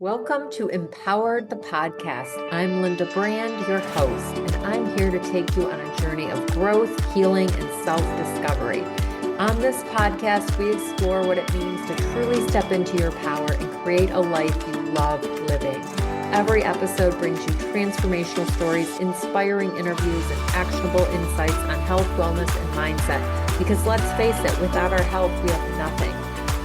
Welcome to Empowered the Podcast. I'm Linda Brand, your host, and I'm here to take you on a journey of growth, healing, and self-discovery. On this podcast, we explore what it means to truly step into your power and create a life you love living. Every episode brings you transformational stories, inspiring interviews, and actionable insights on health, wellness, and mindset. Because let's face it, without our health, we have nothing.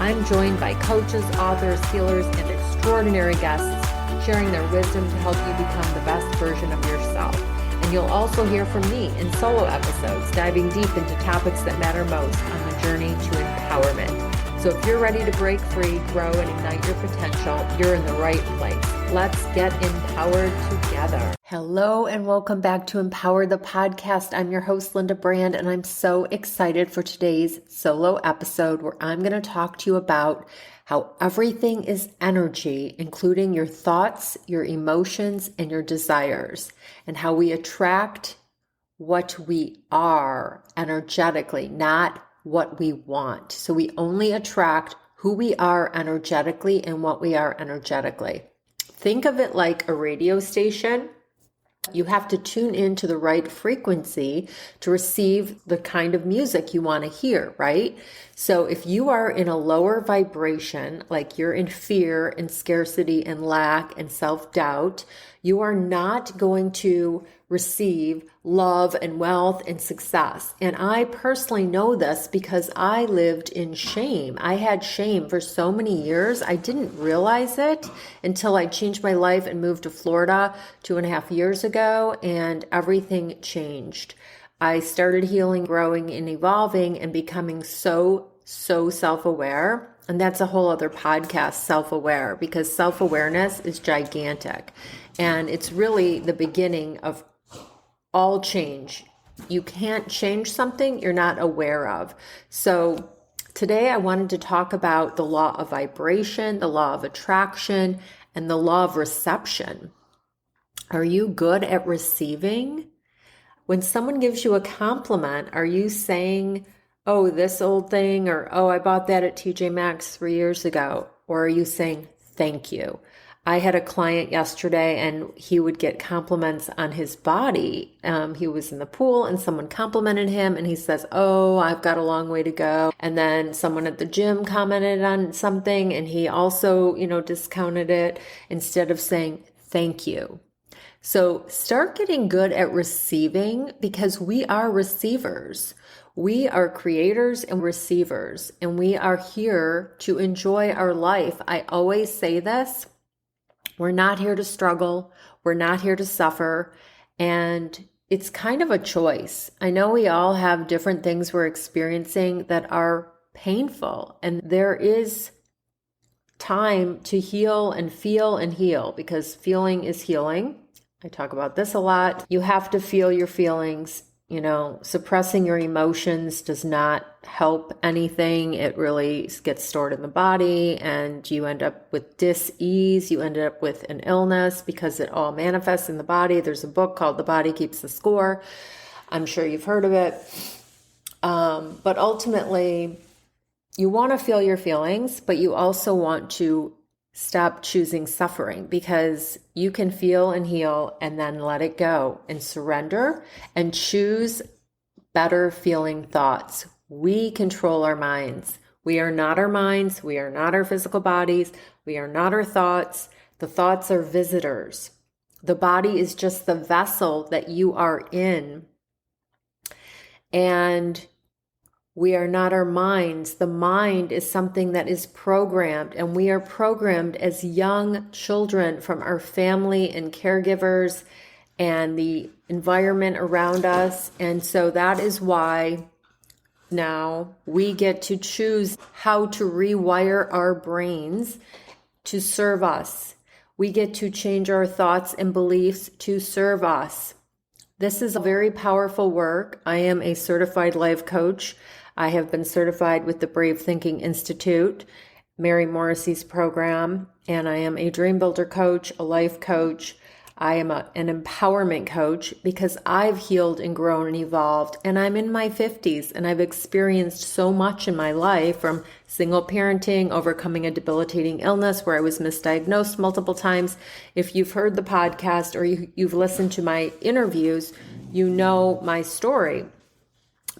I'm joined by coaches, authors, healers, and extraordinary guests sharing their wisdom to help you become the best version of yourself. And you'll also hear from me in solo episodes, diving deep into topics that matter most on the journey to empowerment. So if you're ready to break free, grow, and ignite your potential, you're in the right place. Let's get empowered together. Hello and welcome back to Empower the Podcast. I'm your host, Linda Brand, and I'm so excited for today's solo episode where I'm going to talk to you about how everything is energy, including your thoughts, your emotions, and your desires, and how we attract what we are energetically, not what we want. So we only attract who we are energetically and what we are energetically. Think of it like a radio station. You have to tune into the right frequency to receive the kind of music you want to hear, right? So if you are in a lower vibration, like you're in fear and scarcity and lack and self-doubt, you are not going to receive love and wealth and success. And I personally know this because I lived in shame. I had shame for so many years. I didn't realize it until I changed my life and moved to Florida 2.5 years ago, and everything changed. I started healing, growing, and evolving and becoming so self-aware. And that's a whole other podcast, self-aware, because self-awareness is gigantic. And it's really the beginning of all change. You can't change something you're not aware of. So today I wanted to talk about the law of vibration, the law of attraction, and the law of reception. Are you good at receiving? When someone gives you a compliment, are you saying, oh, this old thing, or oh, I bought that at TJ Maxx 3 years ago? Or are you saying, thank you? I had a client yesterday and he would get compliments on his body. He was in the pool and someone complimented him and he says, oh, I've got a long way to go. And then someone at the gym commented on something and he also, discounted it instead of saying thank you. So start getting good at receiving, because we are receivers. We are creators and receivers, and we are here to enjoy our life. I always say this. We're not here to struggle. We're not here to suffer. And it's kind of a choice. I know we all have different things we're experiencing that are painful. And there is time to heal and feel and heal, because feeling is healing. I talk about this a lot. You have to feel your feelings. Suppressing your emotions does not help anything. It really gets stored in the body and you end up with dis-ease. You end up with an illness because it all manifests in the body. There's a book called The Body Keeps the Score. I'm sure you've heard of it. But ultimately, you want to feel your feelings, but you also want to stop choosing suffering, because you can feel and heal and then let it go and surrender and choose better feeling thoughts. We control our minds. We are not our minds. We are not our physical bodies. We are not our thoughts. The thoughts are visitors. The body is just the vessel that you are in. And we are not our minds. The mind is something that is programmed, and we are programmed as young children from our family and caregivers and the environment around us. And so that is why now we get to choose how to rewire our brains to serve us. We get to change our thoughts and beliefs to serve us. This is a very powerful work. I am a certified life coach. I have been certified with the Brave Thinking Institute, Mary Morrissey's program, and I am a dream builder coach, a life coach. I am an empowerment coach because I've healed and grown and evolved, and I'm in my 50s and I've experienced so much in my life, from single parenting, overcoming a debilitating illness where I was misdiagnosed multiple times. If you've heard the podcast or you've listened to my interviews, you know my story.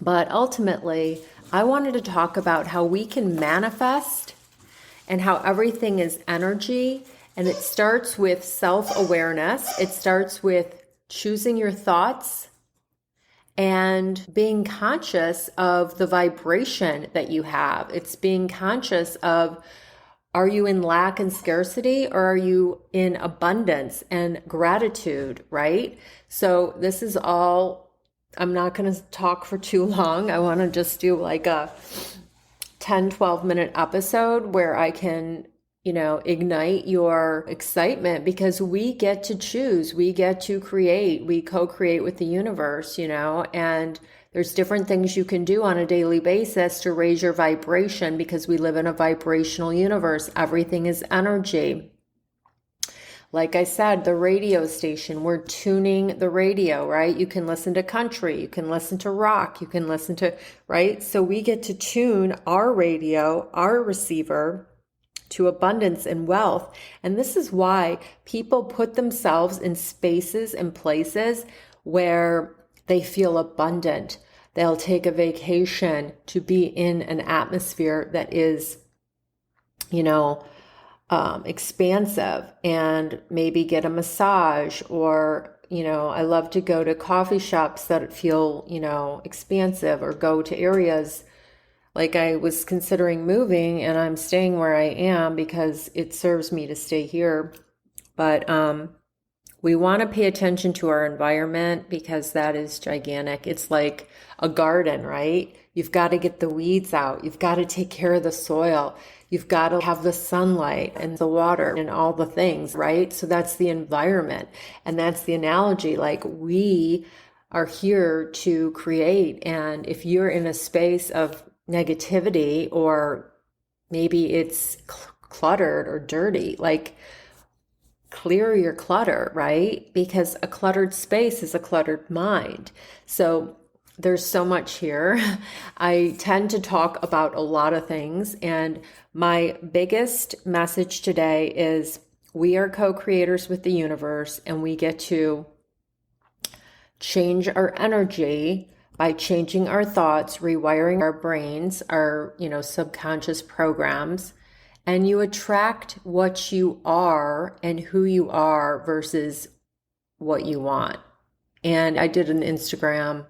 But ultimately, I wanted to talk about how we can manifest and how everything is energy. And it starts with self-awareness. It starts with choosing your thoughts and being conscious of the vibration that you have. It's being conscious of, are you in lack and scarcity, or are you in abundance and gratitude, right? So this is all, I'm not going to talk for too long. I want to just do like a 10, 12-minute episode where I can ignite your excitement, because we get to choose, we get to create, we co-create with the universe, and there's different things you can do on a daily basis to raise your vibration, because we live in a vibrational universe. Everything is energy. Like I said, the radio station, we're tuning the radio, right? You can listen to country, you can listen to rock, you can listen to, right? So we get to tune our radio, our receiver, to abundance and wealth. And this is why people put themselves in spaces and places where they feel abundant. They'll take a vacation to be in an atmosphere that is, expansive, and maybe get a massage, or, I love to go to coffee shops that feel, expansive, or go to areas. Like I was considering moving, and I'm staying where I am because it serves me to stay here. But we want to pay attention to our environment, because that is gigantic. It's like a garden, right? You've got to get the weeds out. You've got to take care of the soil. You've got to have the sunlight and the water and all the things, right? So that's the environment. And that's the analogy. Like, we are here to create. And if you're in a space of negativity, or maybe it's cluttered or dirty, like, clear your clutter, right? Because a cluttered space is a cluttered mind. So there's so much here. I tend to talk about a lot of things, and my biggest message today is we are co-creators with the universe, and we get to change our energy by changing our thoughts, rewiring our brains, our, subconscious programs, and you attract what you are and who you are versus what you want. And I did an Instagram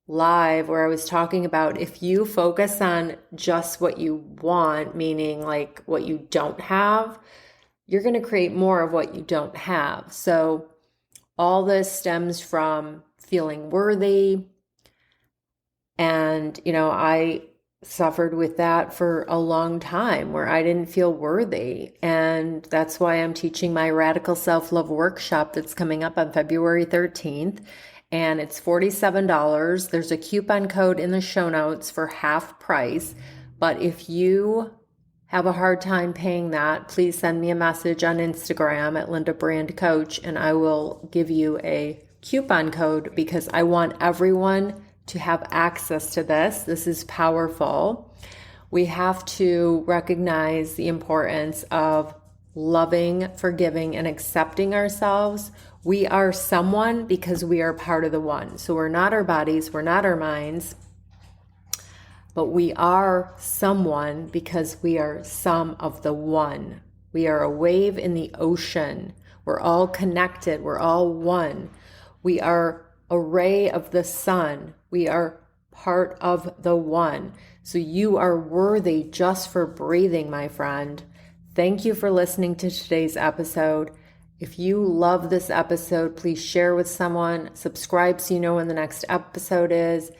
live where I was talking about, if you focus on just what you want, meaning like what you don't have, you're going to create more of what you don't have. So all this stems from feeling worthy. And, I suffered with that for a long time, where I didn't feel worthy. And that's why I'm teaching my Radical Self-Love workshop that's coming up on February 13th. And it's $47. There's a coupon code in the show notes for half price. But if you have a hard time paying that, please send me a message on Instagram at Linda Brand Coach, and I will give you a coupon code, because I want everyone to have access to this. This is powerful. We have to recognize the importance of loving, forgiving, and accepting ourselves. We are someone because we are part of the one. So we're not our bodies, we're not our minds, but we are someone because we are some of the one. We are a wave in the ocean. We're all connected. We're all one. We are a ray of the sun. We are part of the one. So you are worthy just for breathing, my friend. Thank you for listening to today's episode. If you love this episode, please share with someone, subscribe so you know when the next episode is,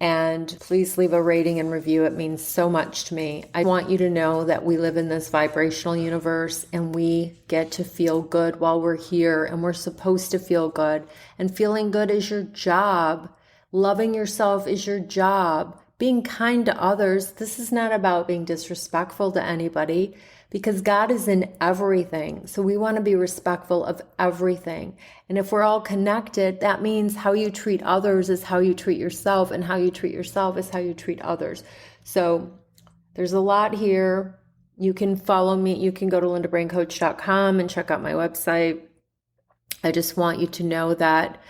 and please leave a rating and review. It means so much to me. I want you to know that we live in this vibrational universe, and we get to feel good while we're here, and we're supposed to feel good. And feeling good is your job. Loving yourself is your job. Being kind to others. This is not about being disrespectful to anybody, because God is in everything. So we want to be respectful of everything. And if we're all connected, that means how you treat others is how you treat yourself, and how you treat yourself is how you treat others. So there's a lot here. You can follow me. You can go to lindabraincoach.com and check out my website. I just want you to know that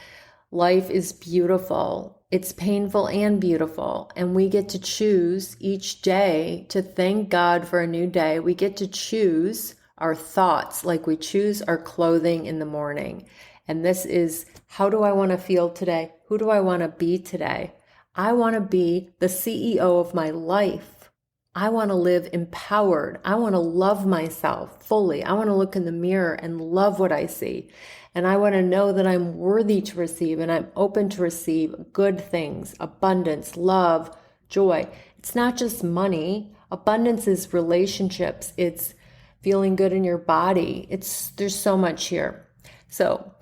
life is beautiful. It's painful and beautiful. And we get to choose each day to thank God for a new day. We get to choose our thoughts like we choose our clothing in the morning. And this is, how do I want to feel today? Who do I want to be today? I want to be the CEO of my life. I want to live empowered. I want to love myself fully. I want to look in the mirror and love what I see. And I want to know that I'm worthy to receive and I'm open to receive good things, abundance, love, joy. It's not just money. Abundance is relationships. It's feeling good in your body. There's so much here. So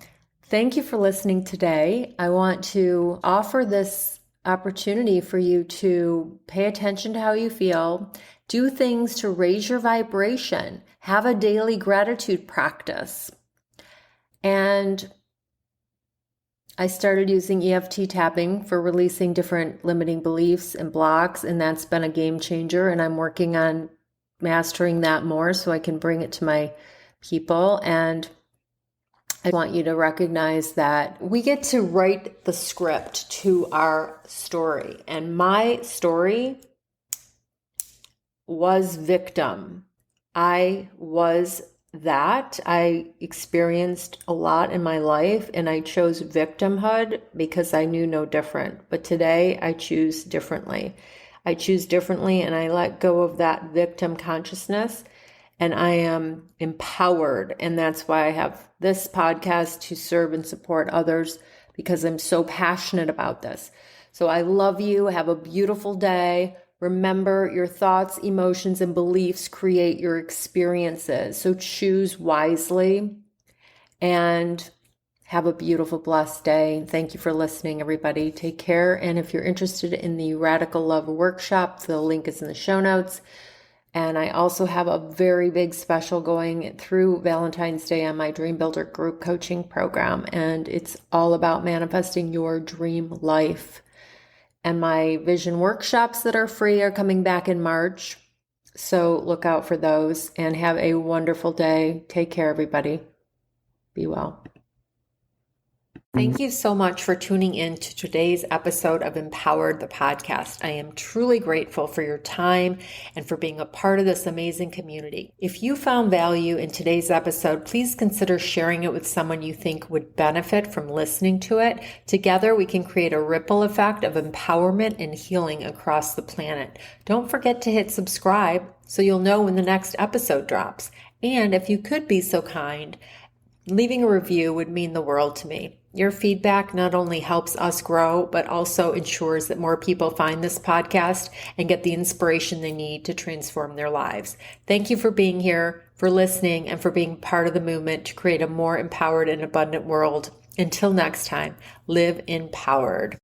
thank you for listening today. I want to offer this opportunity for you to pay attention to how you feel, do things to raise your vibration, have a daily gratitude practice. And I started using EFT tapping for releasing different limiting beliefs and blocks, and that's been a game changer. And I'm working on mastering that more so I can bring it to my people. And I want you to recognize that we get to write the script to our story. And my story was victim. I was that. I experienced a lot in my life and I chose victimhood because I knew no different. But today I choose differently. I choose differently and I let go of that victim consciousness and I am empowered. And that's why I have this podcast to serve and support others because I'm so passionate about this. So I love you. Have a beautiful day. Remember, your thoughts, emotions, and beliefs create your experiences. So choose wisely and have a beautiful, blessed day. Thank you for listening, everybody. Take care. And if you're interested in the Radical Love Workshop, the link is in the show notes. And I also have a very big special going through Valentine's Day on my Dream Builder group coaching program. And it's all about manifesting your dream life. And my vision workshops that are free are coming back in March. So look out for those and have a wonderful day. Take care, everybody. Be well. Thank you so much for tuning in to today's episode of Empowered the Podcast. I am truly grateful for your time and for being a part of this amazing community. If you found value in today's episode, please consider sharing it with someone you think would benefit from listening to it. Together, we can create a ripple effect of empowerment and healing across the planet. Don't forget to hit subscribe so you'll know when the next episode drops. And if you could be so kind, leaving a review would mean the world to me. Your feedback not only helps us grow, but also ensures that more people find this podcast and get the inspiration they need to transform their lives. Thank you for being here, for listening, and for being part of the movement to create a more empowered and abundant world. Until next time, live empowered.